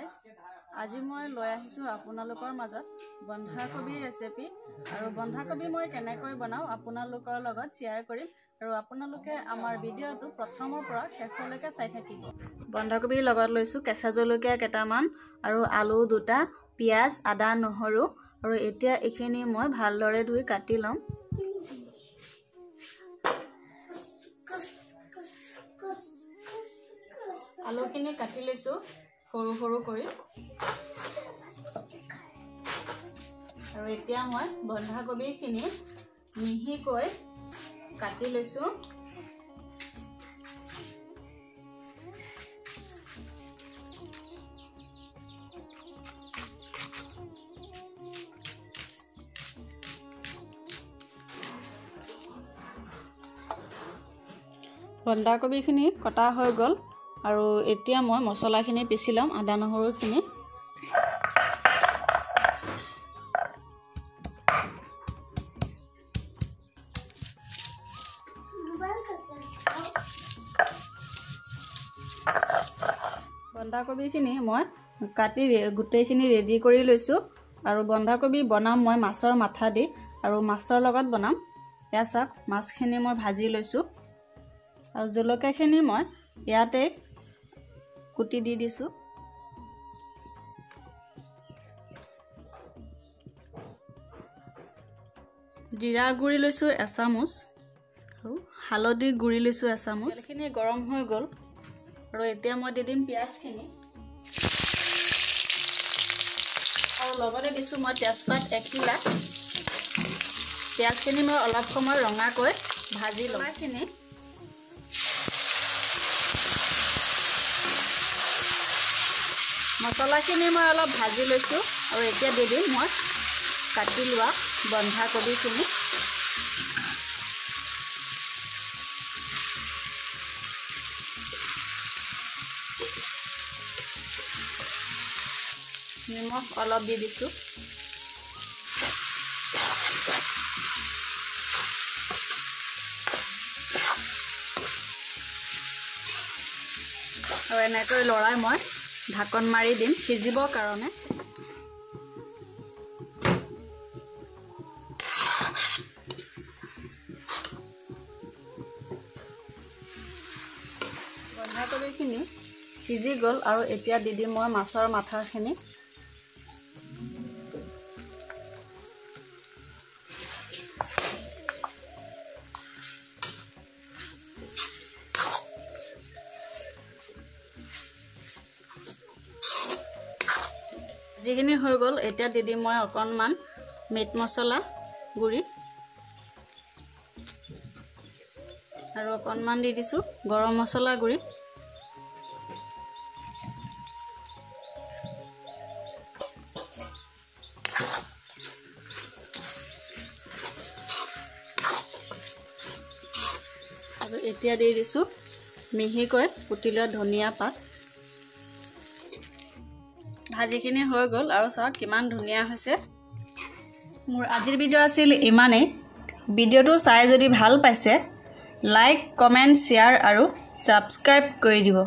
Guys আজি মই লৈ আহিছো আপোনালোকৰ মাজত বন্ধাকবিৰ ৰেচিপি আৰু বন্ধাকবি মই কেনেকৈ বনাও আপোনালোকৰ লগত শেয়াৰ কৰিম আৰু আপোনালোকে আমাৰ ভিডিঅ'টো প্ৰথমৰ পৰা শেষলৈকে চাই থাকিব। বন্ধাকবিৰ লগত লৈছো কেঁচা জলকীয়া কেইটামান আৰু আলু দুটা, পিয়াজ, আদা, নহৰু আৰু এতিয়া এইখিনি মই ভালদৰে ধুই কাটি লম। আলুখিনি কাটি লৈছো সৰু সৰু কৰি আৰু এতিয়া মই বন্ধাকবিখিনি মিহিকৈ কাটি লৈছো। বন্ধাকবিখিনি কটা হৈ গ'ল আৰু এতিয়া মই মছলাখিনি পিছি লম। আদা নহৰুখিনি বন্ধাকবিখিনি মই কাটি গোটেইখিনি ৰেডি কৰি লৈছো আৰু বন্ধাকবি বনাম মই মাছৰ মাথা দি আৰু মাছৰ লগত বনাম। এয়া চাওক মাছখিনি মই ভাজি লৈছো আৰু জলকীয়াখিনি মই ইয়াতে কুটি দি দিছো। জিৰা গুড়ি লৈছো এচামুচ আৰু হালধি গুড়ি লৈছো এচামুচ। এইখিনি গৰম হৈ গ'ল আৰু এতিয়া মই দি দিম পিয়াজখিনি আৰু লগতে দিছো মই তেজপাত এখিলা। পিয়াজখিনি মই অলপ সময় ৰঙাকৈ ভাজি লম। মছলাখিনি মই অলপ ভাজি লৈছো আৰু এতিয়া দি দিম মই কাটি লোৱা বন্ধাকবিখিনি। নিমখ অলপ দি দিছো আৰু এনেকৈ লৰাই মই ঢাকন মাৰি দিম সিজিবৰ কাৰণে। বন্ধাকবিখিনি সিজি গ'ল আৰু এতিয়া দি দিম মই মাছৰ মাথাখিনি। যিখিনি হৈ গ'ল এতিয়া দি দিম মই অকণমান মিট মছলা গুড়ি আৰু অকণমান দি দিছো গৰম মছলা গুড়ি। আৰু এতিয়া দি দিছো মিহিকৈ কুটি লোৱা ধনিয়া পাত। ভাজিখিনি হৈ গ'ল আৰু চাওক কিমান ধুনীয়া হৈছে। মোৰ আজিৰ ভিডিঅ' আছিল ইমানেই। ভিডিঅ'টো চাই যদি ভাল পাইছে লাইক, কমেণ্ট, শ্বেয়াৰ আৰু ছাবস্ক্ৰাইব কৰি দিব।